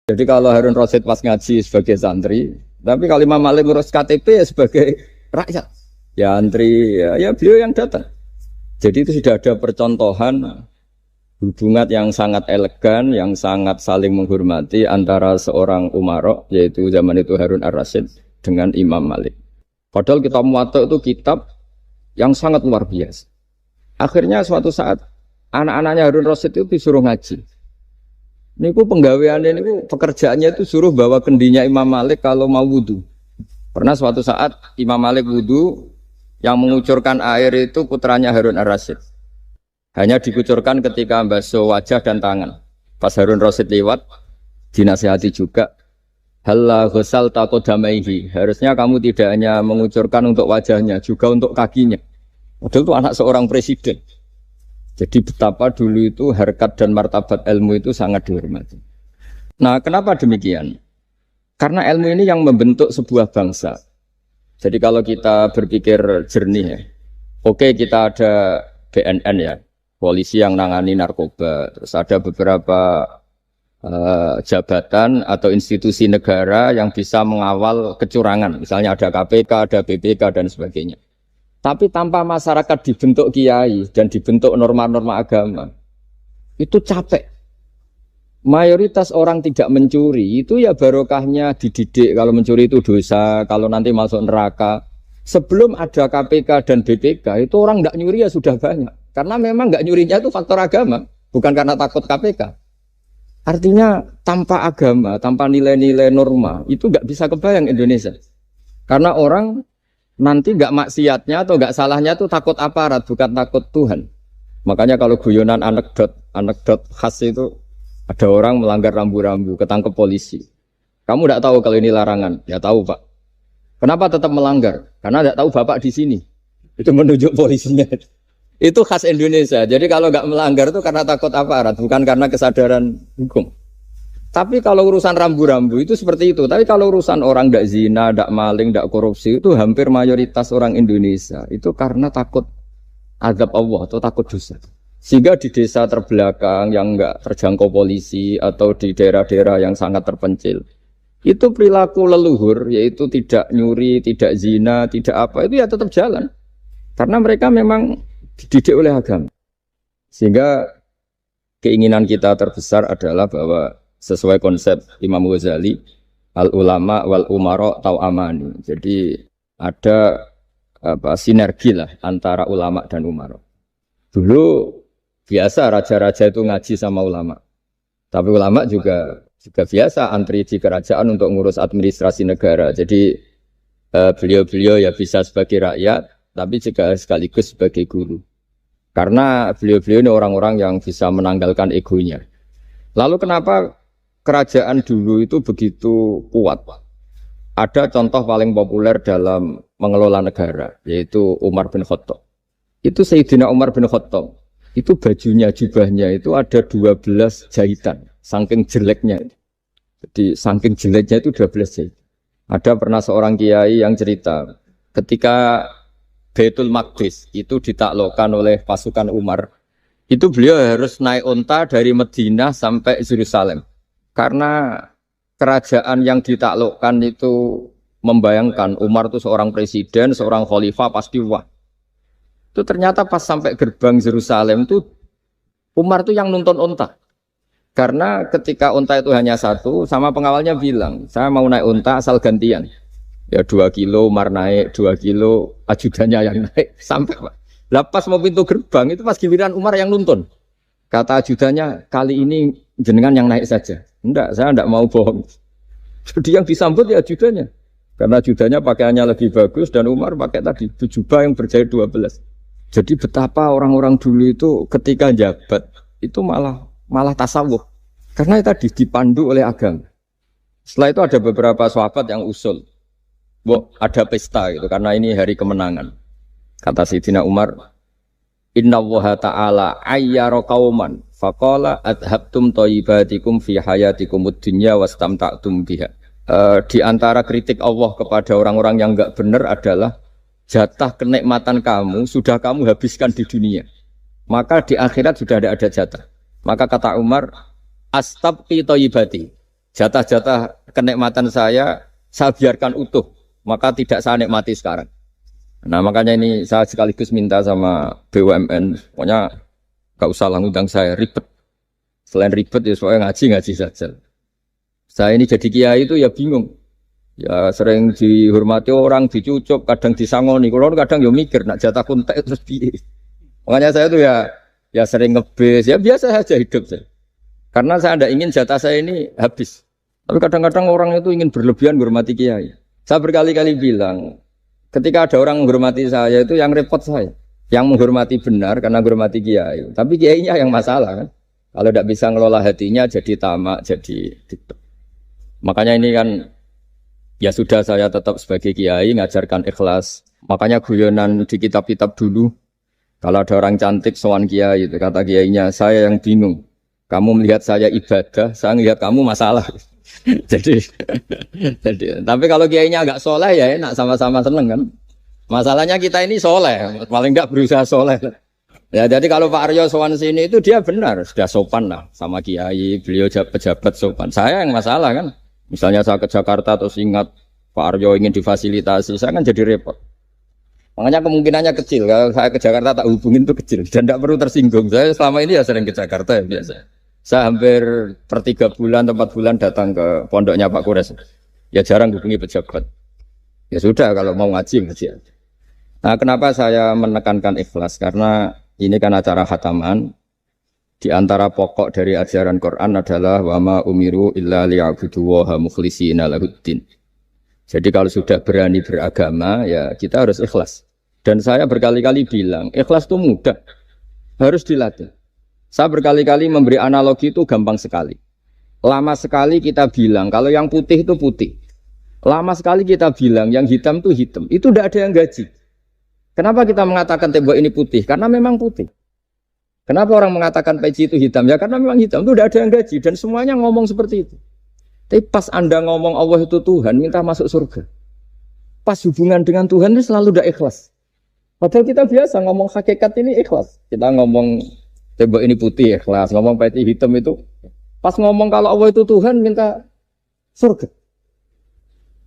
Jadi kalau Harun Rasid pas ngaji sebagai santri, tapi kalau Imam Malik ngurus KTP ya sebagai rakyat, ya antri, ya beliau yang datang. Jadi itu sudah ada percontohan hubungan yang sangat elegan, yang sangat saling menghormati antara seorang umara, yaitu zaman itu Harun Ar-Rasyid dengan Imam Malik. Padahal kitab Muwatta itu kitab yang sangat luar biasa. Akhirnya suatu saat anak-anaknya Harun Rasyid itu disuruh ngaji. Niku penggaweannya niku pekerjaannya itu suruh bawa kendinya Imam Malik kalau mau wudu. Pernah suatu saat Imam Malik wudu, yang mengucurkan air itu putranya Harun Ar-Rasyid. Hanya dikucurkan ketika basuh wajah dan tangan. Pas Harun Rasyid lewat, dinasihati juga. Halla ghusal taqodamaihi. Harusnya kamu tidak hanya mengucurkan untuk wajahnya, juga untuk kakinya. Padahal itu anak seorang presiden. Jadi betapa dulu itu harkat dan martabat ilmu itu sangat dihormati. Nah, kenapa demikian? Karena ilmu ini yang membentuk sebuah bangsa. Jadi kalau kita berpikir jernih ya, oke kita ada BNN ya, polisi yang nangani narkoba, terus ada beberapa jabatan atau institusi negara yang bisa mengawal kecurangan, misalnya ada KPK, ada BPK dan sebagainya. Tapi tanpa masyarakat dibentuk kiai dan dibentuk norma-norma agama, itu capek. Mayoritas orang tidak mencuri, itu ya barokahnya dididik kalau mencuri itu dosa, kalau nanti masuk neraka. Sebelum ada KPK dan BPK, itu orang tidak nyuri ya sudah banyak. Karena memang nggak nyurinya itu faktor agama, bukan karena takut KPK. Artinya tanpa agama, tanpa nilai-nilai norma, itu nggak bisa kebayang Indonesia. Karena orang nanti nggak maksiatnya atau nggak salahnya itu takut aparat, bukan takut Tuhan. Makanya kalau guyonan anekdot khas itu, ada orang melanggar rambu-rambu, ketangkep polisi. Kamu tidak tahu kalau ini larangan? Ya tahu Pak. Kenapa tetap melanggar? Karena tidak tahu Bapak di sini. Itu menunjuk polisinya. Itu khas Indonesia. Jadi kalau nggak melanggar itu karena takut aparat, bukan karena kesadaran hukum. Tapi kalau urusan rambu-rambu itu seperti itu. Tapi kalau urusan orang tidak zina, tidak maling, tidak korupsi, itu hampir mayoritas orang Indonesia. Itu karena takut azab Allah atau takut dosa. Sehingga di desa terbelakang yang enggak terjangkau polisi atau di daerah-daerah yang sangat terpencil, itu perilaku leluhur, yaitu tidak nyuri, tidak zina, tidak apa, itu ya tetap jalan. Karena mereka memang dididik oleh agama. Sehingga keinginan kita terbesar adalah bahwa sesuai konsep Imam Ghazali, al-ulama wal umara tau'amani. Jadi ada sinergi lah antara ulama dan umara. Dulu biasa raja-raja itu ngaji sama ulama. Tapi ulama juga biasa antri di kerajaan untuk ngurus administrasi negara. Jadi beliau-beliau ya bisa sebagai rakyat, tapi juga sekaligus sebagai guru. Karena beliau-beliau ini orang-orang yang bisa menanggalkan egonya. Lalu kenapa kerajaan dulu itu begitu kuat? Ada contoh paling populer dalam mengelola negara, yaitu Umar bin Khattab. Itu Sayyidina Umar bin Khattab. Itu bajunya, jubahnya itu ada 12 jahitan, saking jeleknya. Jadi saking jeleknya itu 12 jahitan. Ada pernah seorang kiai yang cerita, ketika Baitul Maqdis itu ditaklukkan oleh pasukan Umar, itu beliau harus naik unta dari Madinah sampai Yerusalem. Karena kerajaan yang ditaklukkan itu membayangkan Umar itu seorang presiden, seorang khalifah, pasti wah. Itu ternyata pas sampai gerbang Yerusalem itu Umar itu yang nuntun unta. Karena ketika unta itu hanya satu, sama pengawalnya bilang, saya mau naik unta asal gantian. Ya 2 kilo Umar naik, 2 kilo ajudannya yang naik. Sampai Pak. Lepas mau pintu gerbang itu pas giliran Umar yang nuntun. Kata ajudannya, kali ini jenengan yang naik saja. Enggak, saya enggak mau bohong. Jadi yang disambut ya ajudannya. Karena ajudannya pakaiannya lebih bagus dan Umar pakai tadi jubah yang berjahit 12. Jadi betapa orang-orang dulu itu ketika jabat itu malah tasawuf. Karena tadi dipandu oleh agama. Setelah itu ada beberapa sahabat yang usul, ada pesta gitu karena ini hari kemenangan. Kata Sayyidina Umar, Inna Allaha ta'ala ayyara qauman faqala adhabtum thayyibatikum fi hayatikumud dunya wastamta'tum biha. Di antara kritik Allah kepada orang-orang yang enggak benar adalah jatah kenikmatan kamu sudah kamu habiskan di dunia. Maka di akhirat sudah tidak ada jatah. Maka kata Umar, astabqi thayyibati. Jatah-jatah kenikmatan saya biarkan utuh, maka tidak saya nikmati sekarang. Nah makanya ini saya sekaligus minta sama BUMN, pokoknya gak usah lah ngundang saya, ribet. Selain ribet ya soalnya ngaji saja. Saya ini jadi kiai itu ya bingung. Ya sering dihormati orang, dicucuk, kadang disangoni. Kalau kadang ya mikir, nak jatah kontak terus piye. Makanya saya tuh ya sering ngebes, ya biasa saja hidup saya. Karena saya tidak ingin jatah saya ini habis. Tapi kadang-kadang orang itu ingin berlebihan menghormati kiai. Saya berkali-kali bilang, ketika ada orang menghormati saya itu yang repot saya. Yang menghormati benar karena menghormati kiai. Tapi kiainya yang masalah kan. Kalau tidak bisa ngelola hatinya jadi tamak, jadi gitu. Makanya ini kan ya sudah saya tetap sebagai kiai ngajarkan ikhlas. Makanya guyonan di kitab-kitab dulu. Kalau ada orang cantik sowan kiai itu kata kiainya, saya yang bingung. Kamu melihat saya ibadah, saya melihat kamu masalah. jadi, tapi kalau kiainya agak soleh ya enak sama-sama seneng kan. Masalahnya kita ini soleh, paling enggak berusaha soleh. Ya jadi kalau Pak Aryo sowan sini itu dia benar, sudah sopan lah sama kiai, beliau pejabat sopan. Saya yang masalah kan. Misalnya saya ke Jakarta terus ingat Pak Aryo ingin difasilitasi, saya kan jadi repot. Makanya kemungkinannya kecil, kalau saya ke Jakarta tak hubungin itu kecil dan tidak perlu tersinggung. Saya selama ini ya sering ke Jakarta ya biasa. Saya hampir per 3 bulan, 4 bulan datang ke pondoknya Pak Kures. Ya jarang hubungi pejabat. Ya sudah kalau mau ngaji aja. Nah kenapa saya menekankan ikhlas? Karena ini kan acara khataman. Di antara pokok dari ajaran Quran adalah wa ma umiru illa liya'budu waha mukhlishina lahuddin. Jadi kalau sudah berani beragama ya kita harus ikhlas. Dan saya berkali-kali bilang ikhlas itu mudah. Harus dilatih. Saya berkali-kali memberi analogi itu gampang sekali. Lama sekali kita bilang kalau yang putih itu putih. Lama sekali kita bilang yang hitam itu hitam. Itu tidak ada yang gaji. Kenapa kita mengatakan tembok ini putih? Karena memang putih. Kenapa orang mengatakan peci itu hitam? Ya karena memang hitam. Itu tidak ada yang gaji. Dan semuanya ngomong seperti itu. Tapi pas Anda ngomong Allah itu Tuhan, minta masuk surga. Pas hubungan dengan Tuhan itu selalu tidak ikhlas. Padahal kita biasa ngomong hakikat ini ikhlas. Kita ngomong tembok ini putih ikhlas, ngomong peci hitam itu. Pas ngomong kalau Allah itu Tuhan, minta surga.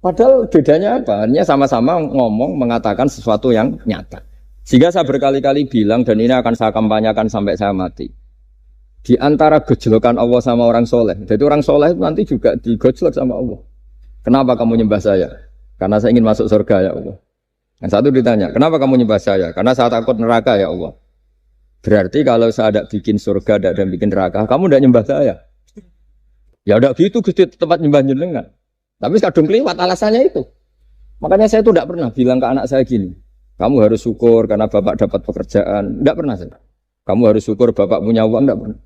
Padahal bedanya apa? Hanya sama-sama ngomong, mengatakan sesuatu yang nyata. Sehingga saya berkali-kali bilang, dan ini akan saya kampanyakan sampai saya mati. Di antara gejolokan Allah sama orang soleh. Jadi orang soleh itu nanti juga digojlok sama Allah. Kenapa kamu nyembah saya? Karena saya ingin masuk surga ya Allah. Yang satu ditanya, kenapa kamu nyembah saya? Karena saya takut neraka ya Allah. Berarti kalau saya tidak bikin surga, tidak bikin neraka, kamu tidak nyembah saya. Ya udah gitu, tempat nyembah jenengan. Tapi kadung keliwat alasannya itu. Makanya saya itu tidak pernah bilang ke anak saya gini, kamu harus syukur karena bapak dapat pekerjaan. Tidak pernah saya. Kamu harus syukur bapak punya uang, tidak pernah.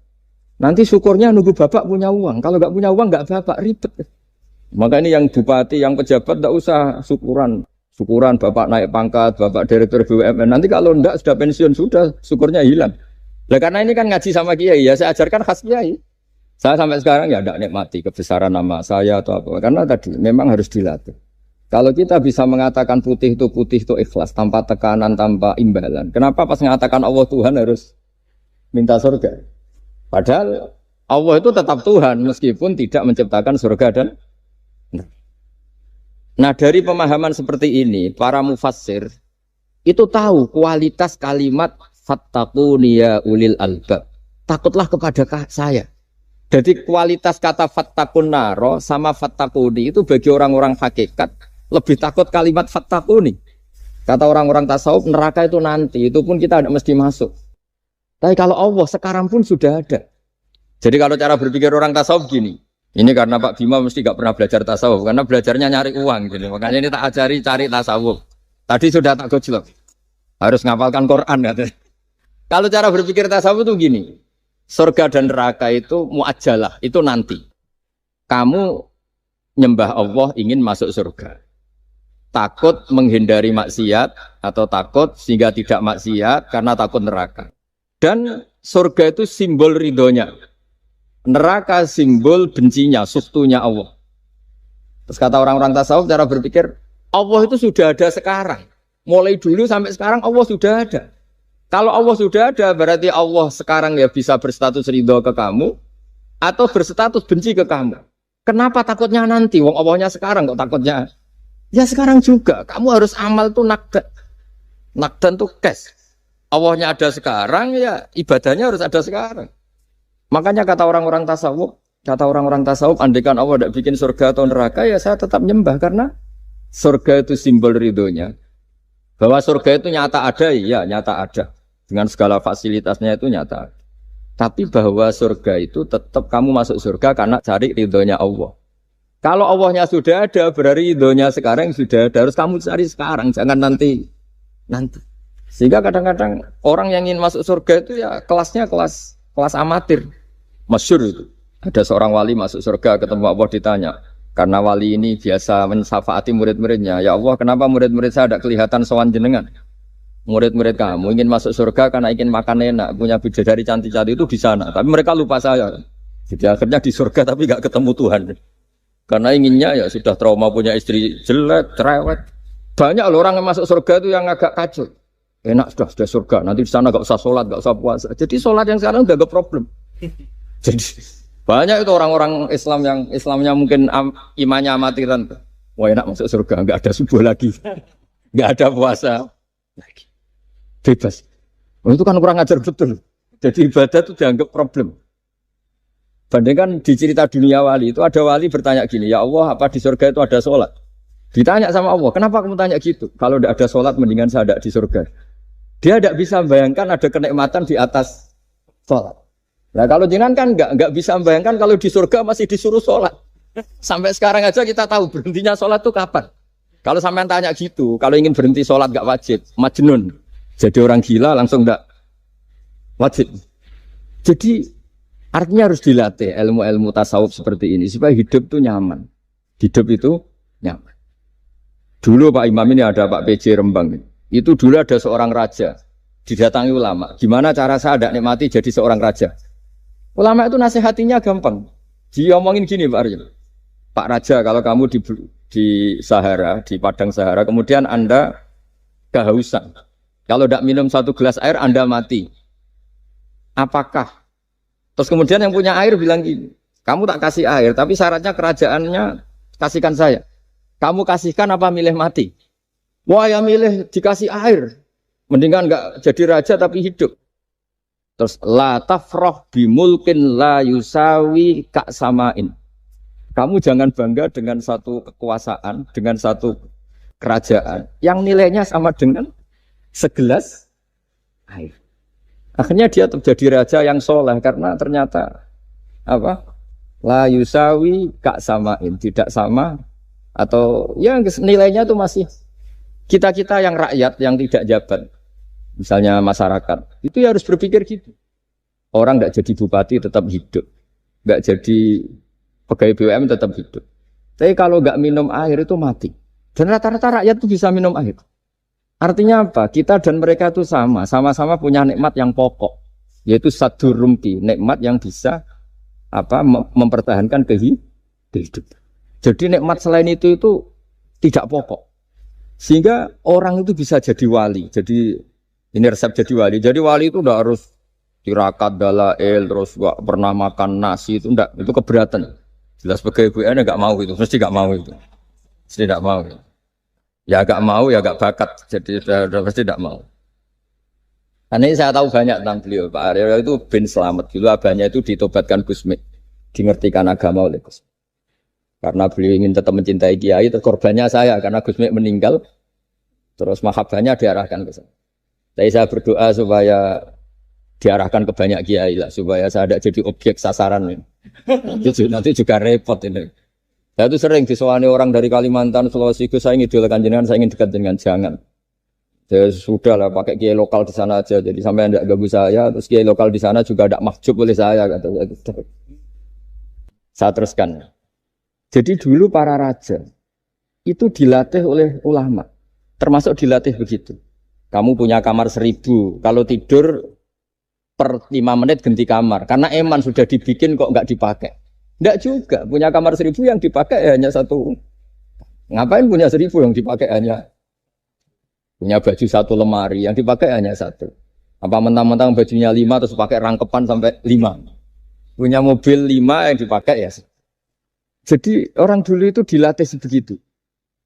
Nanti syukurnya nunggu bapak punya uang. Kalau nggak punya uang, nggak bapak, ribet. Maka ini yang bupati, yang pejabat tidak usah syukuran. Syukuran bapak naik pangkat, bapak direktur BUMN. Nanti kalau enggak sudah pensiun, sudah syukurnya hilang. Nah, karena ini kan ngaji sama kiai, ya saya ajarkan khas kiai. Saya sampai sekarang ya tidak nikmati kebesaran nama saya atau apa. Karena tadi memang harus dilatih. Kalau kita bisa mengatakan putih itu ikhlas, tanpa tekanan, tanpa imbalan. Kenapa pas mengatakan Allah Tuhan harus minta surga? Padahal Allah itu tetap Tuhan meskipun tidak menciptakan surga dan nah dari pemahaman seperti ini, para mufassir itu tahu kualitas kalimat fattaquni ya ulil albab. Takutlah kepada saya. Jadi kualitas kata fattaqun naro sama fattaquni itu bagi orang-orang hakikat lebih takut kalimat fattaquni. Kata orang-orang tasawuf neraka itu nanti, itu pun kita tidak mesti masuk. Tapi kalau Allah sekarang pun sudah ada. Jadi kalau cara berpikir orang tasawuf gini. Ini karena Pak Bima mesti gak pernah belajar tasawuf, karena belajarnya nyari uang, gitu. Makanya ini tak ajari cari tasawuf. Tadi sudah tak gojlok, harus ngapalkan Quran katanya. Kalau cara berpikir tasawuf itu gini, surga dan neraka itu muajalah, itu nanti. Kamu nyembah Allah ingin masuk surga, takut menghindari maksiat atau takut sehingga tidak maksiat karena takut neraka. Dan surga itu simbol ridhonya. Neraka simbol bencinya, suktunya Allah. Terus kata orang-orang tasawuf cara berpikir, Allah itu sudah ada sekarang. Mulai dulu sampai sekarang Allah sudah ada. Kalau Allah sudah ada, berarti Allah sekarang ya bisa berstatus ridho ke kamu, atau berstatus benci ke kamu. Kenapa takutnya nanti? Wong Allahnya sekarang kok takutnya? Ya sekarang juga. Kamu harus amal tuh nakdan. Nakdan tuh cash. Allahnya ada sekarang, ya ibadahnya harus ada sekarang. Makanya kata orang-orang tasawuf, andaikan Allah tidak bikin surga atau neraka, ya saya tetap nyembah karena surga itu simbol ridhonya. Bahwa surga itu nyata ada, ya nyata ada. Dengan segala fasilitasnya itu nyata. Tapi bahwa surga itu tetap kamu masuk surga karena cari ridhonya Allah. Kalau Allahnya sudah ada, berarti ridhonya sekarang sudah ada. Harus kamu cari sekarang, jangan nanti. Sehingga kadang-kadang orang yang ingin masuk surga itu ya kelasnya kelas amatir. Masyhur itu. Ada seorang wali masuk surga ketemu Allah ditanya. Karena wali ini biasa mensyafaati murid-muridnya. Ya Allah, kenapa murid-murid saya tidak kelihatan sowan jenengan? Murid-murid kamu ingin masuk surga karena ingin makan enak, punya bidadari cantik-cantik itu di sana. Tapi mereka lupa saya. Jadi akhirnya di surga tapi nggak ketemu Tuhan. Karena inginnya ya sudah trauma punya istri jelek, cerewet. Banyak loh orang yang masuk surga itu yang agak kacau. Enak sudah surga. Nanti di sana nggak usah sholat, nggak usah puasa. Jadi sholat yang sekarang udah gak problem. Jadi banyak itu orang-orang Islam yang Islamnya mungkin imannya amatiran. Wah enak masuk surga, nggak ada subuh lagi, nggak ada puasa lagi. Bebas. Oh, itu kan kurang ajar betul. Jadi ibadah itu dianggap problem. Bandingkan di cerita dunia wali itu ada wali bertanya gini, ya Allah apa di surga itu ada sholat? Ditanya sama Allah, kenapa kamu tanya gitu? Kalau tidak ada sholat mendingan saya tidak di surga. Dia tidak bisa membayangkan ada kenikmatan di atas sholat. Nah kalau jenengan kan nggak bisa membayangkan kalau di surga masih disuruh sholat. Sampai sekarang aja kita tahu berhentinya sholat itu kapan. Kalau sampean tanya gitu, kalau ingin berhenti sholat nggak wajib, majnun. Jadi orang gila langsung tidak wajib. Jadi artinya harus dilatih ilmu-ilmu tasawuf seperti ini supaya hidup itu nyaman. Hidup itu nyaman. Dulu Pak Imam ini ada Pak PJ Rembang. Itu dulu ada seorang raja didatangi ulama. Gimana cara saya tidak nikmati jadi seorang raja? Ulama itu nasihatinya gampang. Dia omongin gini Pak Arya. Pak Raja kalau kamu di Sahara, di padang Sahara, kemudian Anda kehausan. Kalau tidak minum satu gelas air, Anda mati. Apakah? Terus kemudian yang punya air bilang gini, kamu tak kasih air, tapi syaratnya kerajaannya kasihkan saya. Kamu kasihkan apa milih mati? Wah ya milih dikasih air. Mendingan enggak jadi raja tapi hidup. Terus la tafrah bimulkin la yusawi kak samain. Kamu jangan bangga dengan satu kekuasaan, dengan satu kerajaan yang nilainya sama dengan segelas air. Akhirnya dia terjadi raja yang soleh karena ternyata apa? La yusawi kak samain, tidak sama atau ya nilainya itu masih kita-kita yang rakyat yang tidak jabat. Misalnya masyarakat, itu ya harus berpikir gitu. Orang nggak jadi bupati tetap hidup, nggak jadi pegawai BUMN tetap hidup. Tapi kalau nggak minum air itu mati. Dan rata-rata rakyat itu bisa minum air. Artinya apa? Kita dan mereka itu sama-sama punya nikmat yang pokok, yaitu sadur rumpi, nikmat yang bisa mempertahankan kehidupan. Jadi nikmat selain itu tidak pokok. Sehingga orang itu bisa jadi wali. Jadi ini resep jadi wali. Jadi wali itu udah harus tirakat dalail, terus gak pernah makan nasi itu enggak, itu keberatan. Jelas sebagai BUMN enggak mau itu, mesti enggak mau itu. Mesti enggak mau. Ya enggak mau, ya enggak bakat. Jadi sudah pasti enggak mau. Karena ini saya tahu banyak tentang beliau. Pak Aryo itu bin selamat. Dulu abahnya itu ditobatkan Gusmi. Dingertikan agama oleh Gusmi. Karena beliau ingin tetap mencintai kiai, korbannya saya. Karena Gusmi meninggal, terus mahabbahnya diarahkan ke saya. Tapi saya berdoa supaya diarahkan ke banyak kiai lah, supaya saya tidak jadi objek sasaran. Nanti juga repot ini. Saya itu sering disewani orang dari Kalimantan, Sulawesi, saya ingin idolakan jenengan, saya ingin dekat dengan jangan. Ya sudah lah, pakai kiai lokal di sana aja. Jadi sampai tidak ganggu saya, terus kiai lokal di sana juga tidak mahjub oleh saya. Kata. Saya teruskan. Jadi dulu para raja itu dilatih oleh ulama, termasuk dilatih begitu. Kamu punya kamar 1000, kalau tidur per 5 menit ganti kamar. Karena eman sudah dibikin kok nggak dipakai. Nggak juga, punya kamar 1000 yang dipakai hanya satu. Ngapain punya 1000 yang dipakai hanya? Punya baju satu lemari, yang dipakai hanya satu. Apa mentang-mentang bajunya 5 terus pakai rangkepan sampai 5. Punya mobil 5 yang dipakai ya. Jadi orang dulu itu dilatih sebegitu.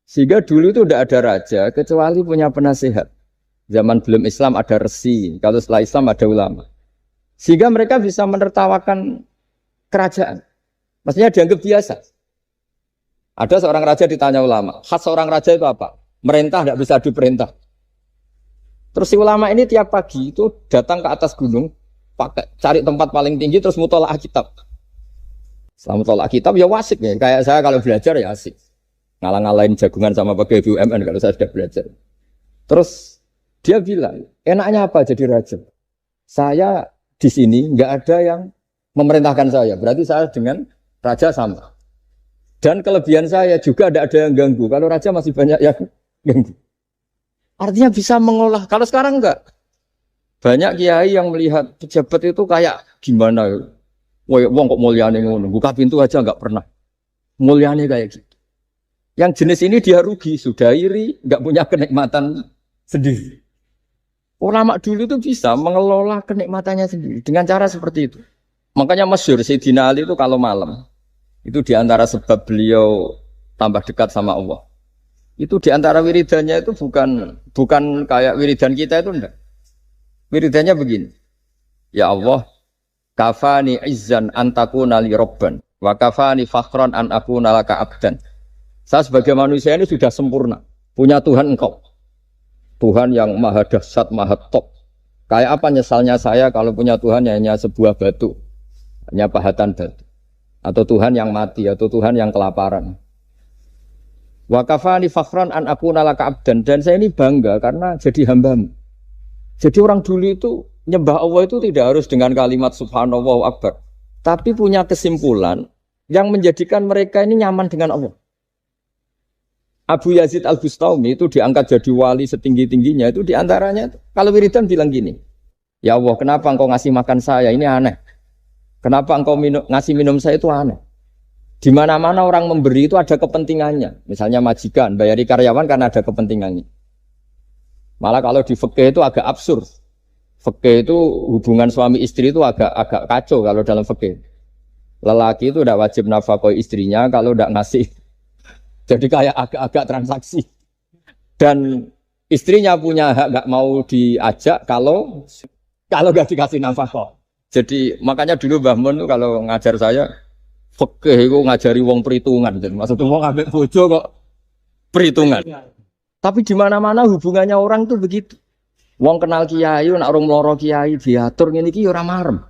Sehingga dulu itu tidak ada raja kecuali punya penasehat. Zaman belum Islam ada resi, kalau setelah Islam ada ulama. Sehingga mereka bisa menertawakan kerajaan. Maksudnya dianggap biasa. Ada seorang raja ditanya ulama, khas seorang raja itu apa? Merintah tidak bisa diperintah. Terus si ulama ini tiap pagi itu datang ke atas gunung, cari tempat paling tinggi terus mutola'ah kitab. Setelah mutola'ah kitab ya wasik ya. Kayak saya kalau belajar ya asik. Ngalang-ngalain jagungan sama pegawai BUMN kalau saya sudah belajar. Terus dia bilang, enaknya apa jadi raja? Saya di sini nggak ada yang memerintahkan saya. Berarti saya dengan raja sama. Dan kelebihan saya juga tidak ada yang ganggu. Kalau raja masih banyak yang ganggu. Artinya bisa mengolah. Kalau sekarang enggak. Banyak kiai yang melihat pejabat itu kayak gimana. Wong kok mulyane ngono. Buka pintu aja enggak pernah. Mulyane kayak gitu. Yang jenis ini dia rugi. Sudah iri. Enggak punya kenikmatan sendiri. Ulama dulu itu bisa mengelola kenikmatannya sendiri. Dengan cara seperti itu. Makanya masyhur Sayyidina Ali itu kalau malam. Itu diantara sebab beliau tambah dekat sama Allah. Itu diantara wiridannya itu bukan kayak wiridan kita itu enggak. Wiridannya begini. Ya Allah, kafani izzan antakuna li robban, wa kafani fakhran an akuna laka abdan. Saya sebagai manusia ini sudah sempurna. Punya Tuhan engkau. Tuhan yang maha dahsyat, maha top. Kayak apa nyesalnya saya kalau punya Tuhan yang hanya sebuah batu. Hanya pahatan batu. Atau Tuhan yang mati, atau Tuhan yang kelaparan. Wa kafani fakhran an akuna laka abdan. Dan saya ini bangga karena jadi hambamu. Jadi orang dulu itu nyembah Allah itu tidak harus dengan kalimat subhanallah akbar. Tapi punya kesimpulan yang menjadikan mereka ini nyaman dengan Allah. Abu Yazid Al-Bustami itu diangkat jadi wali setinggi-tingginya. Itu diantaranya, kalau wiridan bilang gini. Ya Allah, kenapa engkau ngasih makan saya? Ini aneh. Kenapa engkau ngasih minum saya itu aneh. Di mana-mana orang memberi itu ada kepentingannya. Misalnya majikan, bayari karyawan karena ada kepentingannya. Malah kalau di fikih itu agak absurd. Fikih itu hubungan suami istri itu agak kacau kalau dalam fikih. Lelaki itu tidak wajib nafkah istrinya kalau tidak ngasih. Jadi kayak agak-agak transaksi. Dan istrinya punya hak nggak mau diajak kalau nggak dikasih nafkah. Jadi makanya dulu Mbah Mun tuh kalau ngajar saya fikih itu ngajari wong perhitungan. Jadi maksudnya wong ambek bojo kok perhitungan. Tapi di mana-mana hubungannya orang tuh begitu. Wong kenal kiai, nak orang meloro kiai diatur ngene iki ya ora marem.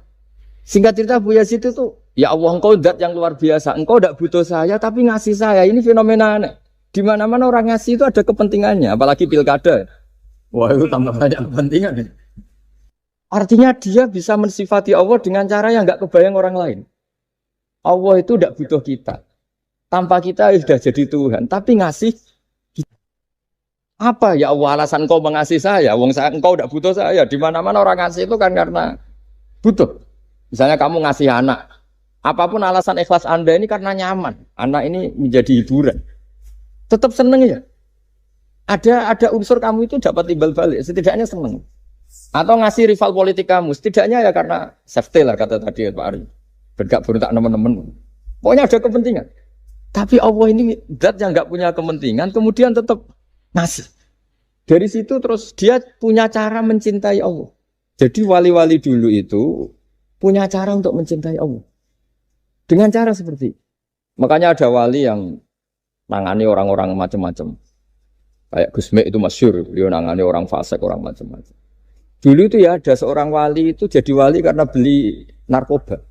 Singkat cerita Bu Yazid itu, ya Allah engkau zat yang luar biasa. Engkau tidak butuh saya tapi ngasih saya. Ini fenomena aneh. Di mana-mana orang ngasih itu ada kepentingannya, apalagi pilkada. Wah, itu tambah banyak kepentingan. Artinya dia bisa mensifati Allah dengan cara yang enggak kebayang orang lain. Allah itu tidak butuh kita. Tanpa kita sudah jadi Tuhan, tapi ngasih kita. Apa ya Allah alasan engkau mengasihi saya? Engkau tidak butuh saya. Di mana-mana orang ngasih itu kan karena butuh. Misalnya kamu ngasih anak. Apapun alasan ikhlas Anda ini karena nyaman. Anak ini menjadi hiburan. Tetap seneng ya. Ada unsur kamu itu dapat timbal balik. Setidaknya seneng. Atau ngasih rival politik kamu. Setidaknya ya karena safety lah kata tadi Pak Ari. Bergabung tak teman-teman. Pokoknya ada kepentingan. Tapi Allah ini zat yang nggak punya kepentingan. Kemudian tetap ngasih. Dari situ terus dia punya cara mencintai Allah. Jadi wali-wali dulu itu punya cara untuk mencintai Allah. Dengan cara seperti itu. Makanya ada wali yang nangani orang-orang macam-macam. Kayak Gusme itu masyhur, beliau nangani orang fasik, orang macam-macam. Dulu itu ya ada seorang wali itu jadi wali karena beli narkoba.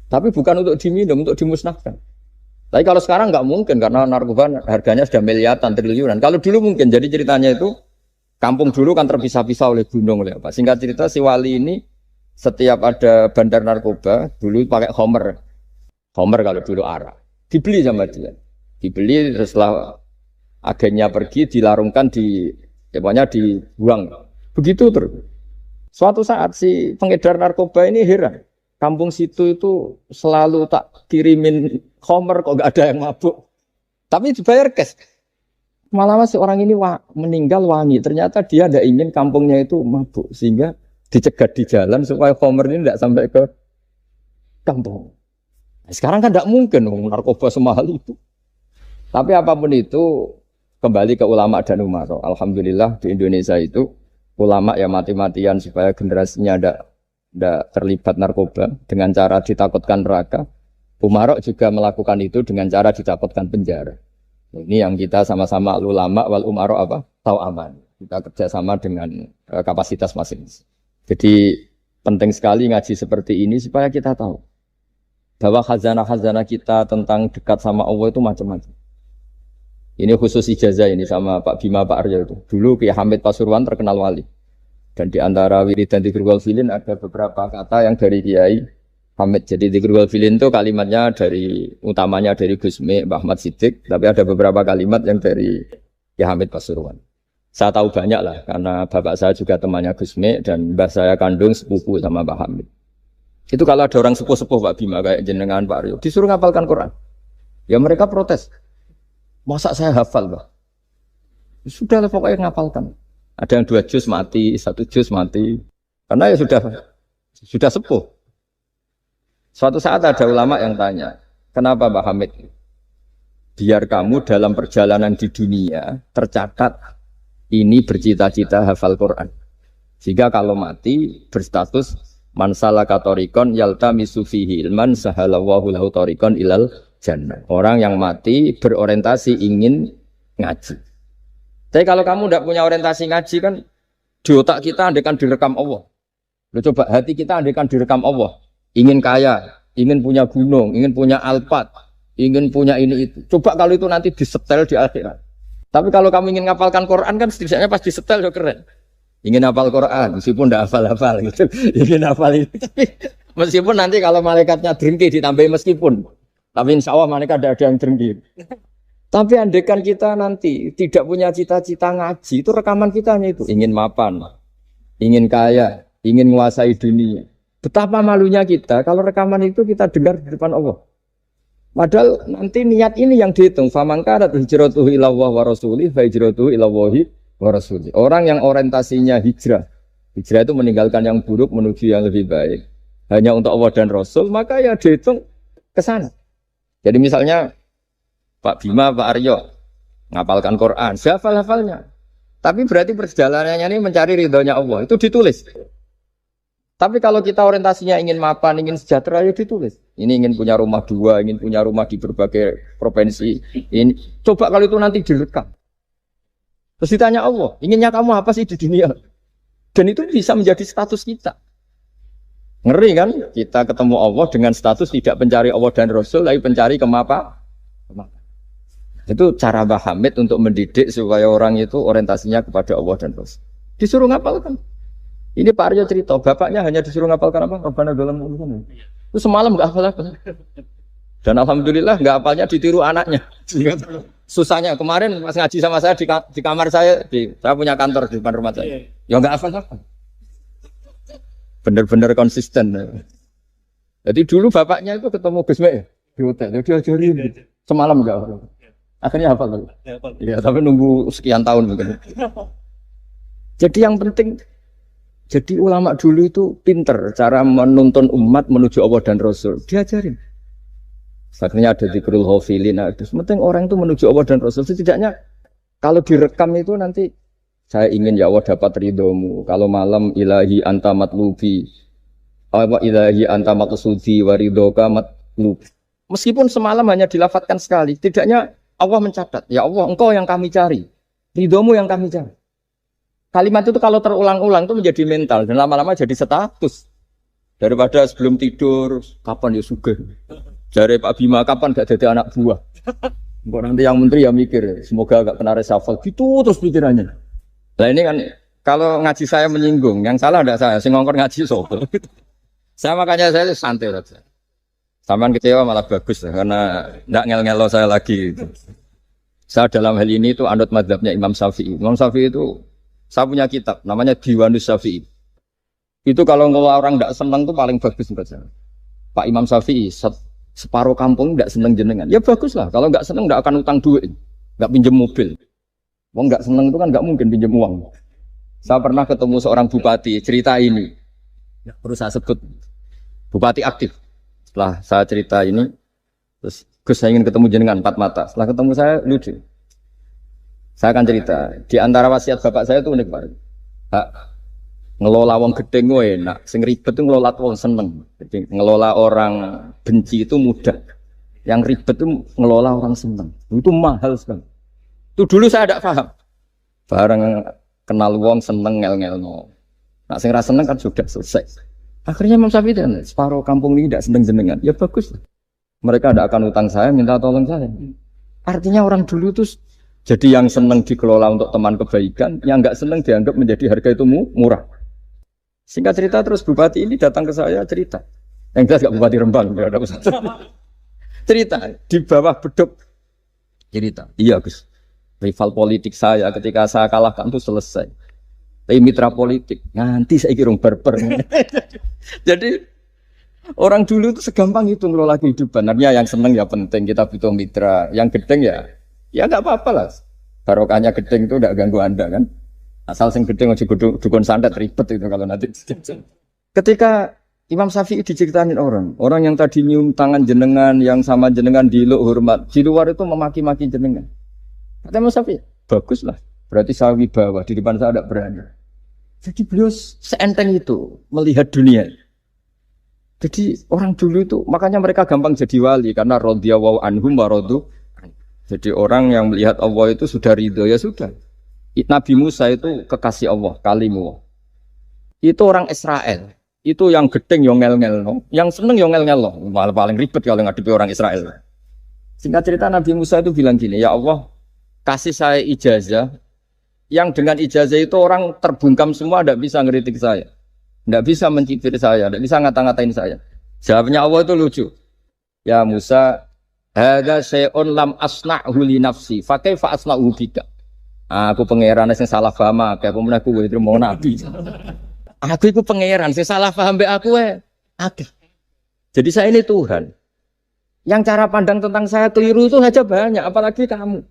Tapi bukan untuk diminum, untuk dimusnahkan. Tapi kalau sekarang nggak mungkin karena narkoba harganya sudah miliaran, triliunan. Kalau dulu mungkin. Jadi ceritanya itu kampung dulu kan terpisah-pisah oleh gunung, oleh apa. Singkat cerita si wali ini setiap ada bandar narkoba dulu pakai Homer. Homer kalau dulu arak. Dibeli sama dia. Dibeli setelah agennya pergi dilarungkan pokoknya dibuang. Begitu terus. Suatu saat si pengedar narkoba ini heran. Kampung situ itu selalu tak kirimin Homer kok gak ada yang mabuk. Tapi dibayar cash. Malah masih orang ini meninggal wangi. Ternyata dia tidak ingin kampungnya itu mabuk. Sehingga dicegat di jalan supaya Homer ini tidak sampai ke kampung. Sekarang kan tidak mungkin narkoba semahal itu. Tapi apapun itu kembali ke ulama dan umaro. Alhamdulillah di Indonesia itu ulama yang mati-matian supaya generasinya tidak terlibat narkoba dengan cara ditakutkan neraka. Umaro juga melakukan itu dengan cara ditakutkan penjara. Ini yang kita sama-sama ulama wal umaro apa? Tahu aman. Kita kerjasama dengan kapasitas masing-masing. Jadi penting sekali ngaji seperti ini supaya kita tahu bahwa khazanah-khazanah kita tentang dekat sama Allah itu macam-macam. Ini khusus ijazah ini sama Pak Bima, Pak Arya itu. Dulu Kiai Hamid Pasuruan terkenal wali. Dan di antara wirid dan dzikrul filin ada beberapa kata yang dari Kiai Hamid. Jadi dzikrul filin itu kalimatnya utamanya dari Gusmi, Mbah Ahmad Siddiq. Tapi ada beberapa kalimat yang dari Kiai Hamid Pasuruan. Saya tahu banyak lah, karena bapak saya juga temannya Gusmi dan mbah saya kandung sepupu sama Mbah Hamid. Itu kalau ada orang sepuh-sepuh Pak Bima kayak jenengan Pak Aryo, disuruh ngapalkan Quran. Ya mereka protes. Masa saya hafal, Pak? Sudah lah pokoknya ngapalkan. Ada yang 2 juz mati, 1 juz mati. Karena ya sudah sepuh. Suatu saat ada ulama yang tanya, kenapa Pak Hamid? Biar kamu dalam perjalanan di dunia tercatat ini bercita-cita hafal Quran. Sehingga kalau mati berstatus man salaka thoriqan yaltamisu fihi ilman sahalallahu lahu thoriqan ilal jannah. Orang yang mati berorientasi ingin ngaji. Tapi kalau kamu tidak punya orientasi ngaji kan di otak kita andaikan direkam Allah. Loh, coba hati kita andaikan direkam Allah. Ingin kaya, ingin punya gunung, ingin punya Alphard, ingin punya ini itu. Coba kalau itu nanti disetel di akhirat. Tapi kalau kamu ingin ngapalkan Quran kan setidaknya pas disetel udah keren. Ingin hafal Quran meskipun tidak hafal-hafal gitu. Ingin hafal itu. Meskipun nanti kalau malaikatnya drengki ditambahin meskipun. Tapi insya Allah mereka ada yang dengki. Tapi andaikan kita nanti tidak punya cita-cita ngaji, itu rekaman kita hanya itu. Ingin mapan, ingin kaya, ingin menguasai dunia. Betapa malunya kita kalau rekaman itu kita dengar di depan Allah. Padahal nanti niat ini yang dihitung. Famangkarat hijratuhu ilallah wa rasulih, fa hijratuhu ilallahi wa rasulih. Orang yang orientasinya hijrah. Hijrah itu meninggalkan yang buruk menuju yang lebih baik. Hanya untuk Allah dan Rasul, maka ya dihitung ke sana. Jadi misalnya Pak Bima, Pak Aryo ngapalkan Quran, hafal-hafalnya. Tapi berarti perjalanannya ini mencari ridhonya Allah, itu ditulis. Tapi kalau kita orientasinya ingin mapan, ingin sejahtera, ya ditulis. Ini ingin punya rumah 2, ingin punya rumah di berbagai provinsi. Ini coba kalau itu nanti direkam. Terus ditanya Allah, inginnya kamu apa sih di dunia? Dan itu bisa menjadi status kita. Ngeri kan? Kita ketemu Allah dengan status tidak pencari Allah dan Rasul, tapi pencari kemapa? Itu cara Mbah Hamid untuk mendidik supaya orang itu orientasinya kepada Allah dan Rasul. Disuruh ngapalkan. Ini Pak Aryo cerita, bapaknya hanya disuruh ngapalkan apa? Rabbana dalam urusan. Itu semalam nggak hafal-hafal. Dan alhamdulillah nggak hafalnya ditiru anaknya. Susahnya kemarin pas ngaji sama saya di kamar saya, saya punya kantor di depan rumah saya. Ya nggak hafal-hafal. Bener-bener konsisten. Jadi dulu bapaknya itu ketemu Gusme di hotel, dia ajarin semalam nggak hafal. Akhirnya hafal. Iya, tapi nunggu sekian tahun mungkin. Jadi yang penting. Jadi ulama dulu itu pinter cara menuntun umat menuju Allah dan Rasul. Diajarin. Akhirnya ada dzikrul ghafilin. Penting orang itu menuju Allah dan Rasul. Setidaknya kalau direkam itu nanti saya ingin ya Allah dapat ridhomu. Kalau malam ilahi anta matlubi. Wa ilahi anta matsudi wa ridhoka matlubi. Meskipun semalam hanya dilafadzkan sekali, setidaknya Allah mencatat. Ya Allah, engkau yang kami cari. Ridhomu yang kami cari. Kalimat itu kalau terulang-ulang itu menjadi mental dan lama-lama jadi status. Daripada sebelum tidur, kapan ya sugih. Jare Pak Bima, kapan gak jadi anak buah. Kok nanti yang menteri ya mikir, semoga gak kena reshuffle. Gitu terus pikirannya. Nah ini kan, kalau ngaji saya menyinggung, yang salah ada saya, sing ngongkor ngaji sopo. Saya makanya saya santai saja. Sampean kecewa malah bagus, karena gak ngel-ngelo saya lagi. Saya dalam hal ini itu anut mazhabnya Imam Syafi'i. Imam Syafi'i itu saya punya kitab, namanya Diwanus Syafi'i. Itu kalau orang tidak senang itu paling bagus menurut saya. Pak Imam Syafi'i, separuh kampung tidak senang jenengan. Ya bagus lah, kalau nggak senang tidak akan utang duit, nggak pinjam mobil. Wong nggak senang itu kan nggak mungkin pinjam uang. Saya pernah ketemu seorang bupati, cerita ini. Perlu saya sebut, bupati aktif. Setelah saya cerita ini, terus Gus saya ingin ketemu jenengan 4 mata. Setelah ketemu saya lucu. Saya akan cerita. Di antara wasiat bapak saya itu unik banget. Ngelola wong gedeng enak, sing ribet itu ngelola wong seneng. Jadi ngelola orang benci itu mudah. Yang ribet itu ngelola orang seneng. Itu mahal sekali. Itu dulu saya tidak paham. Bareng kenal wong seneng ngel-ngel no. Nah sing ra seneng kan sudah selesai. Akhirnya Imam Syafi'i dan separuh kampung ini tidak seneng jenengan. Ya bagus. Mereka tidak akan utang saya, minta tolong saya. Artinya orang dulu itu jadi yang seneng dikelola untuk teman kebaikan, yang nggak seneng dianggap menjadi harga itu murah. Singkat cerita terus bupati ini datang ke saya cerita. Yang jelas gak bupati Rembang, ya ada usaha. Cerita di bawah beduk. Cerita. Iya Gus. Rival politik saya ketika saya kalahkan itu selesai. Tapi mitra politik nanti saya kirung berper. Jadi orang dulu itu segampang itu ngelola kehidupan. Artinya yang seneng ya penting kita butuh mitra. Yang gedeng ya nggak apa-apa lah. Barokahnya gedeng itu tidak ganggu Anda kan. Asal sing gedeng aja dukun santet ribet itu kalau nanti. Ketika Imam Syafi'i diceritain orang yang tadi nyium tangan jenengan, yang sama jenengan diluk hormat, di luar itu memaki-maki jenengan. Kata Imam Syafi'i, baguslah. Berarti saya wibawa, di depan saya tidak berani. Jadi beliau seenteng itu melihat dunia. Jadi orang dulu itu, makanya mereka gampang jadi wali karena radhiyallahu anhum wa radu. Jadi orang yang melihat Allah itu sudah ridho ya sudah. Nabi Musa itu kekasih Allah, kalimullah. Itu orang Israel. Itu yang gedeng yang ngel-ngel no. Yang seneng yang ngel-ngel no. Malah paling ribet kalau ngadepi orang Israel. Singkat cerita Nabi Musa itu bilang gini, ya Allah, kasih saya ijazah. Yang dengan ijazah itu orang terbungkam semua tidak bisa ngeritik saya. Tidak bisa mencibir saya, tidak bisa ngata-ngatain saya. Jawabnya Allah itu lucu. Ya Musa, hadza syai'un lam asna'hu li nafsi, fa kaifa asna'hu bika? Aku pangeran sing salah paham akeh, pemenang aku itu mau nabi. Aku itu pangeran sing salah paham mbek aku akeh. Jadi saya ini Tuhan. Yang cara pandang tentang saya keliru itu saja banyak, apalagi kamu.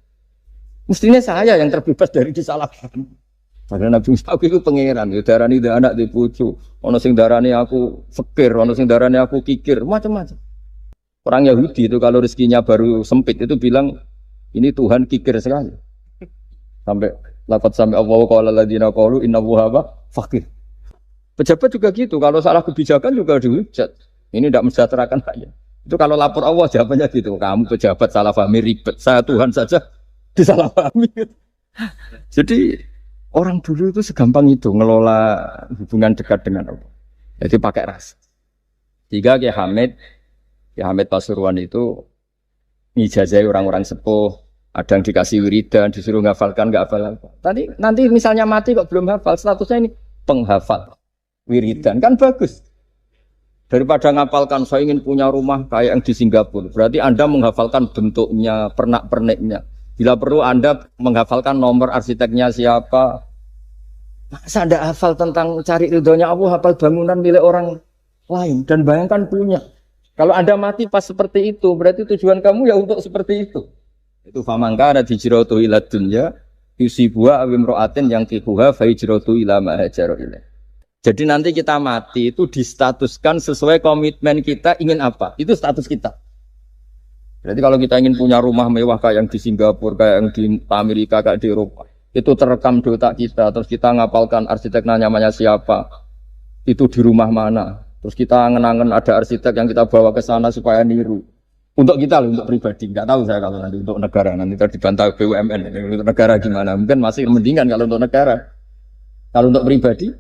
Mestinya saya yang terbebas dari disalahpaham. Padahal Nabi Musa aku itu pangeran, ya darani anak di pucu, ono sing darani aku fakir, ono sing darani aku kikir, macam-macam. Orang Yahudi itu kalau rezekinya baru sempit itu bilang ini Tuhan kikir sekali. Sampai Allah qala alladziina qalu inna Allaha fakir. Pejabat juga gitu, kalau salah kebijakan juga dihujat. Ini tidak mensejahterakan rakyat. Itu kalau lapor Allah jawabannya gitu, kamu pejabat salah pahami ribet, saya Tuhan saja disalahpahami. Jadi orang dulu itu segampang itu ngelola hubungan dekat dengan Allah. Jadi pakai rasa. Tiga Kiai Hamid Pasuruan itu ngijazai orang-orang sepuh. Ada yang dikasih wiridan, disuruh ngafalkan, nggak hafal. Nanti misalnya mati kok belum hafal, statusnya ini penghafal wiridan kan bagus. Daripada ngapalkan, saya ingin punya rumah kayak yang di Singapura. Berarti Anda menghafalkan bentuknya, pernak-perniknya. Bila perlu Anda menghafalkan nomor arsiteknya siapa. Masa Anda hafal tentang cari ridhonya Allah, hafal bangunan milik orang lain. Dan bayangkan punya. Kalau Anda mati pas seperti itu, berarti tujuan kamu ya untuk seperti itu. Itu famangka ada hijratu ila dunya yusibuha awimro'atin yang kihuha fa hijratu ila ma hajara ilaih. Jadi nanti kita mati itu distatuskan sesuai komitmen kita ingin apa. Itu status kita. Berarti kalau kita ingin punya rumah mewah kayak yang di Singapura, kayak yang di Amerika, kayak di Eropa, itu terekam di otak kita. Terus kita ngapalkan arsiteknya namanya siapa, itu di rumah mana. Terus kita ngenangen ada arsitek yang kita bawa ke sana supaya niru. Untuk kita loh, untuk pribadi. Nggak tahu saya kalau nanti untuk negara. Nanti dibantah BUMN. Untuk negara gimana? Mungkin masih mendingan kalau untuk negara. Kalau untuk pribadi,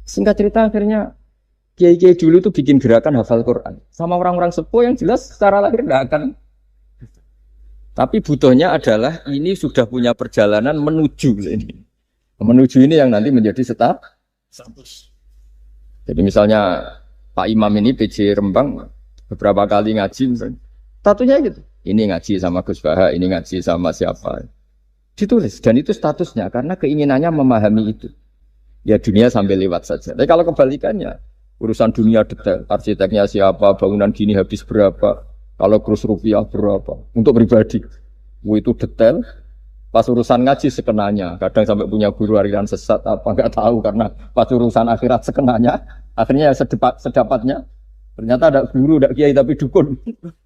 singkat cerita akhirnya kiai-kiai dulu itu bikin gerakan hafal Quran. Sama orang-orang sepuh yang jelas secara lahir nggak akan. Tapi butuhnya adalah ini sudah punya perjalanan menuju ini. Menuju ini yang nanti menjadi status. Jadi misalnya Pak Imam ini PJ Rembang beberapa kali ngaji misalnya. Statusnya gitu. Ini ngaji sama Gus Baha, ini ngaji sama siapa. Ditulis. Dan itu statusnya karena keinginannya memahami itu. Ya dunia sampai lewat saja. Tapi kalau kebalikannya, urusan dunia detail. Arsiteknya siapa, bangunan gini habis berapa. Kalau kurus rupiah berapa. Untuk pribadi. Itu detail. Pas urusan ngaji sekenanya. Kadang sampai punya guru aliran sesat apa. Enggak tahu karena pas urusan akhirat sekenanya. Akhirnya sedapatnya. Ternyata ada guru, ada kiai tapi dukun.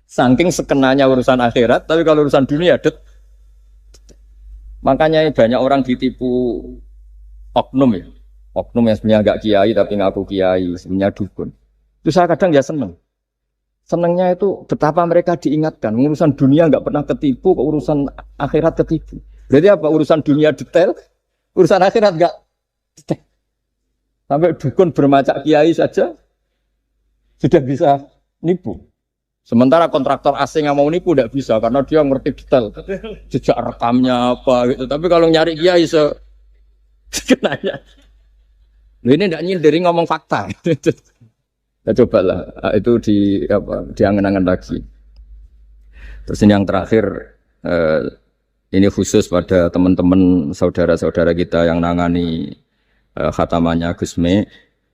Saking sekenanya urusan akhirat, tapi kalau urusan dunia makanya banyak orang ditipu oknum ya. Oknum yang sebenarnya enggak kiai tapi ngaku kiai, sebenarnya dukun. Itu saya kadang ya seneng. Senengnya itu betapa mereka diingatkan. Urusan dunia enggak pernah ketipu, kok urusan akhirat ketipu. Berarti apa? Urusan dunia detail, urusan akhirat enggak detail. Sampai dukun bermacak kiai saja sudah bisa nipu. Sementara kontraktor asing yang mau nipu tidak bisa karena dia ngerti detail jejak rekamnya apa gitu. Tapi kalau nyari kiai sekenanya, ini tidak nyindir ngomong fakta. Ya cobalah itu diangen-angen lagi. Terus ini yang terakhir, ini khusus pada teman-teman saudara-saudara kita yang nangani khatamannya Gusme.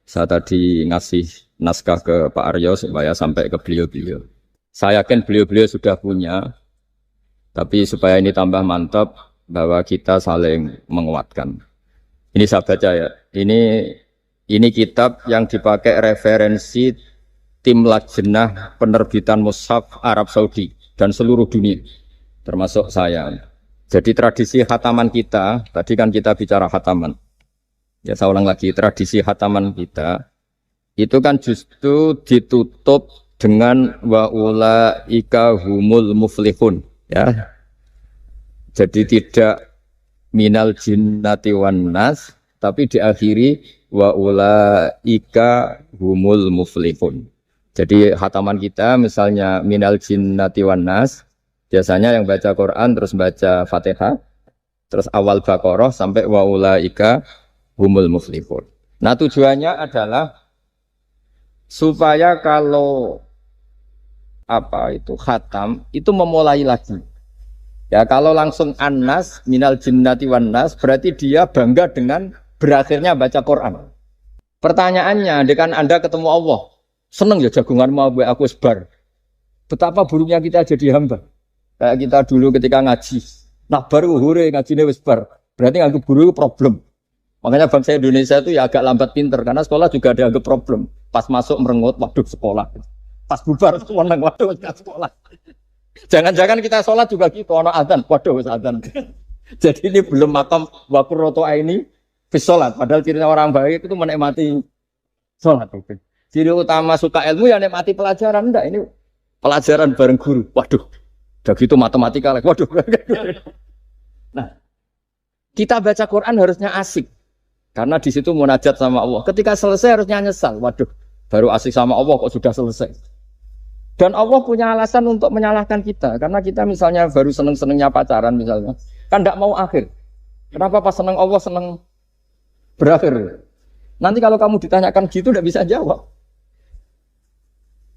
Saya tadi ngasih naskah ke Pak Aryo supaya sampai ke beliau-beliau. Saya yakin beliau-beliau sudah punya, tapi supaya ini tambah mantap bahwa kita saling menguatkan. Ini saya baca ya. Ini kitab yang dipakai referensi tim lajnah penerbitan mushaf Arab Saudi dan seluruh dunia, termasuk saya. Jadi tradisi khataman kita, tadi kan kita bicara khataman. Ya saya ulang lagi, tradisi khataman kita itu kan justru ditutup dengan wa ulaika humul muflihun, ya. Jadi tidak minal jinnati wan nas, tapi diakhiri wa ulaika humul muflihun. Jadi khataman kita misalnya minal jinnati wan nas, biasanya yang baca Quran terus baca Fatihah, terus awal Baqarah sampai wa ulaika humul muflihun. Nah, tujuannya adalah supaya kalau khatam itu memulai lagi. Ya kalau langsung an-nas minal jinnati wan nas berarti dia bangga dengan berakhirnya baca Quran. Pertanyaannya, dengan Anda ketemu Allah, seneng ya jagungan mau aku sebar. Betapa buruknya kita jadi hamba. Kayak kita dulu ketika ngaji. Nah baru hure ngajine wis bar. Berarti nganggep guru itu problem. Makanya bangsa Indonesia itu ya agak lambat pinter karena sekolah juga ada anggap problem. Pas masuk merengut, waduh sekolah. Pas bubar seneng, waduh sekolah. Jangan-jangan kita sholat juga gitu, ono adzan, waduh adzan. Jadi ini belum makam wakuroto ini bis sholat. Padahal cirinya orang baik itu menikmati sholat. Ciri utama suka ilmu ya menikmati pelajaran. Enggak, ini pelajaran bareng guru. Waduh, udah gitu matematika lagi. Waduh. Nah, kita baca Quran harusnya asik. Karena di situ munajat sama Allah. Ketika selesai harusnya nyesal. Waduh, baru asik sama Allah kok sudah selesai. Dan Allah punya alasan untuk menyalahkan kita. Karena kita misalnya baru seneng-senengnya pacaran misalnya. Kan tidak mau akhir. Kenapa pas seneng Allah seneng berakhir? Nanti kalau kamu ditanyakan gitu tidak bisa jawab.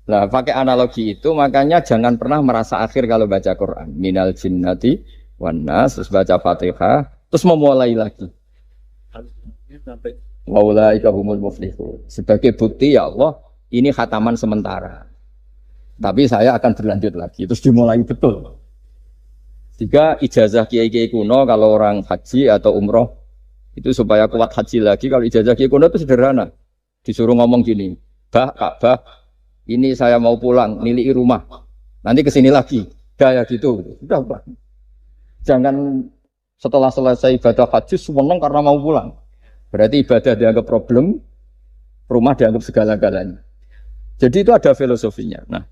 Nah, pakai analogi itu makanya jangan pernah merasa akhir kalau baca Quran. Minal jinnati wan nas, terus baca Fatihah, terus memulai lagi. Wa ulaika humul muflihun. Sebagai bukti ya Allah, ini khataman sementara. Tapi saya akan berlanjut lagi, terus dimulai betul. Jika ijazah kiai-kiai kuno kalau orang haji atau umroh itu supaya kuat haji lagi, kalau ijazah kiai kuno itu sederhana. Disuruh ngomong gini, Ka'bah, ini saya mau pulang, nilai rumah. Nanti kesini lagi, kayak gitu. Sudah, Pak. Jangan setelah selesai ibadah haji seneng karena mau pulang. Berarti ibadah dianggap problem, rumah dianggap segala-galanya. Jadi itu ada filosofinya. Nah,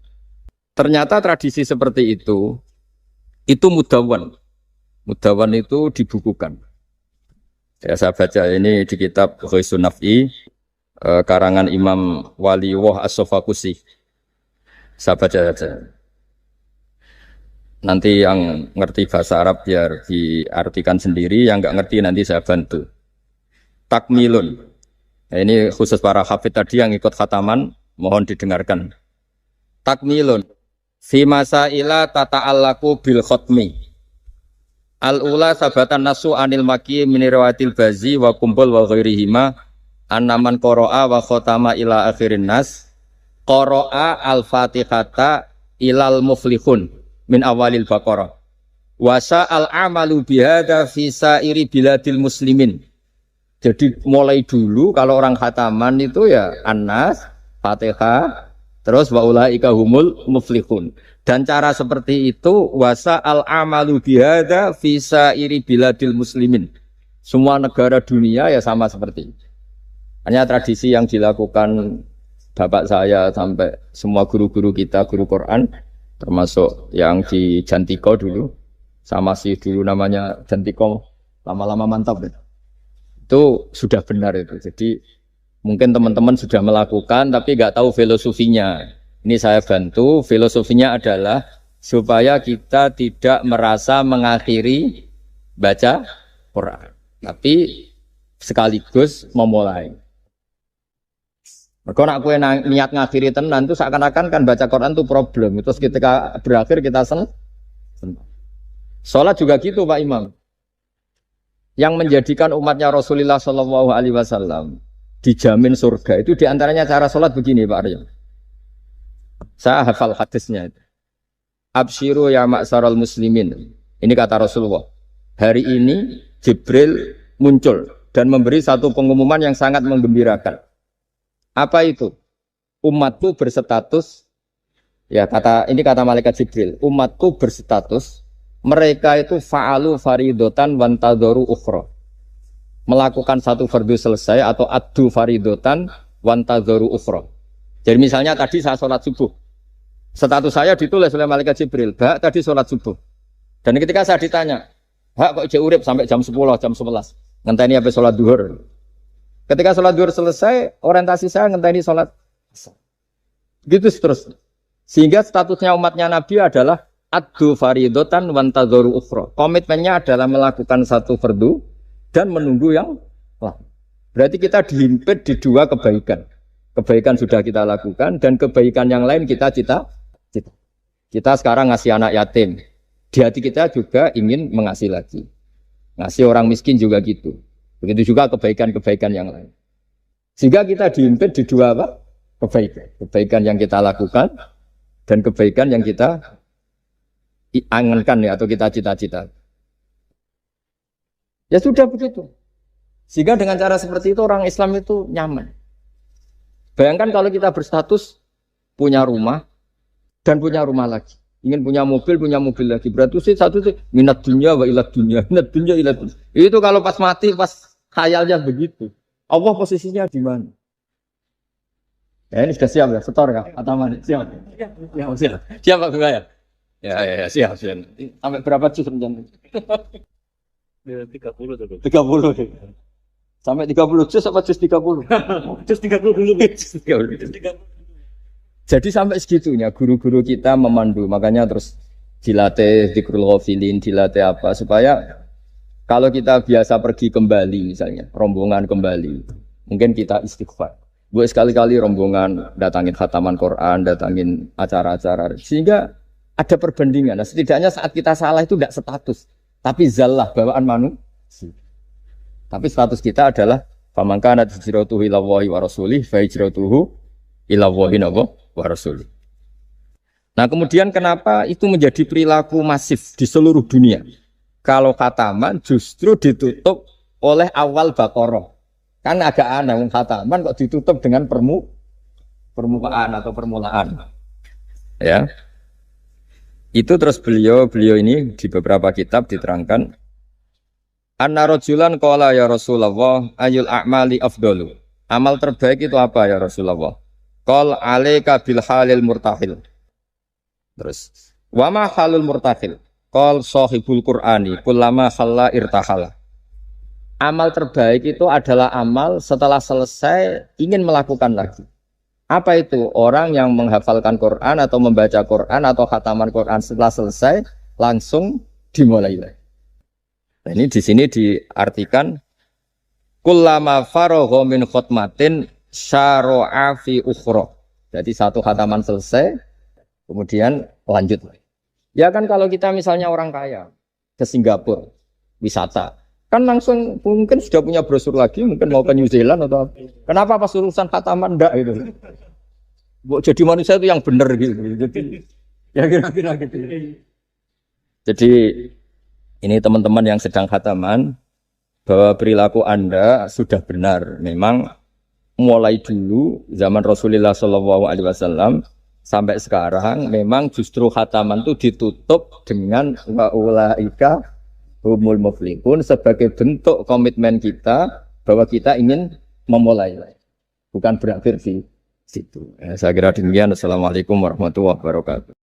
ternyata tradisi seperti itu mudawan. Mudawan itu dibukukan. Ya, saya baca ini di kitab Ghaisun Naf'i, karangan Imam Waliwah As-Sofakusi. Saya baca saja. Nanti yang ngerti bahasa Arab biar diartikan sendiri, yang nggak ngerti nanti saya bantu. Takmilun. Nah, ini khusus para hafid tadi yang ikut khataman, mohon didengarkan. Takmilun. Fi masaila tata'allaku bil khotmi. Al-ula sabatan nasu anil maki minirawatil bazi wa kumpul wa ghairihima annaman qara'a wa khotama ila akhirin nas qara'a al-fatihata ilal muflihun min awalil baqarah wa sa'al amalu bihada fi sa'iri biladil muslimin. Jadi mulai dulu kalau orang khataman itu ya An-Nas, Fatihah, Terus wa ulaika humul muflihun. Dan cara seperti itu wasa al amalu bihadza fi sairi biladil muslimin. Semua negara dunia ya sama seperti itu. Hanya tradisi yang dilakukan bapak saya sampai semua guru-guru kita, guru Quran, termasuk yang di Jantiko dulu, sama sih dulu namanya Jantiko, lama-lama mantap ya. Itu sudah benar itu. Jadi mungkin teman-teman sudah melakukan tapi nggak tahu filosofinya. Ini saya bantu, filosofinya adalah supaya kita tidak merasa mengakhiri baca Quran. Tapi sekaligus memulai. Mereka nak kue niat ngakhiri tenan itu seakan-akan kan baca Quran itu problem. Terus ketika berakhir kita senang. Sholat juga gitu Pak Imam. Yang menjadikan umatnya Rasulullah Shallallahu Alaihi Wasallam dijamin surga itu diantaranya cara sholat begini Pak Aryo. Saya hafal hadisnya itu. Absyiru ya ma'saral muslimin. Ini kata Rasulullah. Hari ini Jibril muncul dan memberi satu pengumuman yang sangat menggembirakan. Apa itu? Umatku berstatus, ya ini kata malaikat Jibril. Umatku berstatus, mereka itu fa'alu faridotan wantadharu ukhra. Melakukan satu fardu selesai atau addu faridotan wantadharu ukhra. Jadi misalnya tadi saya sholat subuh. Status saya ditulis oleh malaikat Jibril, Bak tadi sholat subuh. Dan ketika saya ditanya, Hak kok jauh urip sampai jam 10, jam 11. Ngenteni habis sholat duhur. Ketika sholat duhur selesai, orientasi saya ngenteni sholat. Gitu terus. Sehingga statusnya umatnya Nabi adalah addu faridotan wantadharu ukhra. Komitmennya adalah melakukan satu fardu dan menunggu yang lain. Berarti kita dihimpit di dua kebaikan. Kebaikan sudah kita lakukan dan kebaikan yang lain kita cita. Kita sekarang ngasih anak yatim. Di hati kita juga ingin mengasih lagi. Ngasih orang miskin juga gitu. Begitu juga kebaikan-kebaikan yang lain. Sehingga kita dihimpit di dua apa? Kebaikan. Kebaikan yang kita lakukan dan kebaikan yang kita angankan ya, atau kita cita-cita. Ya sudah begitu. Sehingga dengan cara seperti itu orang Islam itu nyaman. Bayangkan kalau kita berstatus punya rumah dan punya rumah lagi. Ingin punya mobil lagi. Berarti sih satu sih minat dunia wa ilat dunia, minat dunia ilat dunia. Itu kalau pas mati, pas khayalnya begitu. Allah posisinya di mana? Ya ini sudah siap ya, setor ya, Ataman. Siap. Ya, siap. Siap Pak Bunga ya? Ya, siap. Sampai berapa juz rencana? 30 tuh. 30. Sampai 30 juz apa juz 30? Juz 30 dulu. Juz 30. Jadi sampai segitunya guru-guru kita memandu, makanya terus dilatih dzikrul ghafilin, dilatih apa supaya kalau kita biasa pergi kembali misalnya, rombongan kembali, mungkin kita istighfar. Buat sekali-kali rombongan datangin khataman Quran, datangin acara-acara sehingga ada perbandingan. Nah, setidaknya saat kita salah itu tidak status, tapi zallah bawaan manusia. Tapi status kita adalah faman kana hijratuhu ila Allahi wa rasulih fa hijratuhu ila Allahi wa rasulih. Nah, kemudian kenapa itu menjadi perilaku masif di seluruh dunia? Kalau khataman justru ditutup oleh awal Baqarah. Kan agak aneh khataman kok ditutup dengan permukaan atau permulaan. Ya. Itu terus beliau ini di beberapa kitab diterangkan anna rajulan qala ya Rasulullah ayul a'mali afdalu. Amal terbaik itu apa ya Rasulullah? Qal alaika bil halil murtahil. Terus wa ma halul murtahil? Qal sahibul Qur'ani kullama khalla irtahala. Amal terbaik itu adalah amal setelah selesai ingin melakukan lagi. Apa itu? Orang yang menghafalkan Quran atau membaca Quran atau khataman Quran setelah selesai langsung dimulai lagi. Nah, ini di sini diartikan kullama faragha min khutmatin syara'a fi ukhra. Jadi satu khataman selesai kemudian lanjut lagi. Ya kan kalau kita misalnya orang kaya ke Singapura wisata kan langsung mungkin sudah punya brosur lagi, mungkin mau ke New Zealand atau apa. Kenapa pas urusan khataman enggak itu? Jadi manusia itu yang benar gitu. Jadi ya kira-kira gitu. Jadi ini teman-teman yang sedang khataman bahwa perilaku Anda sudah benar. Memang mulai dulu zaman Rasulullah SAW sampai sekarang memang justru khataman itu ditutup dengan wa ulaika humul muflihun sebagai bentuk komitmen kita bahwa kita ingin memulai, bukan berakhir di situ. Saya kira demikian. Assalamualaikum warahmatullahi wabarakatuh.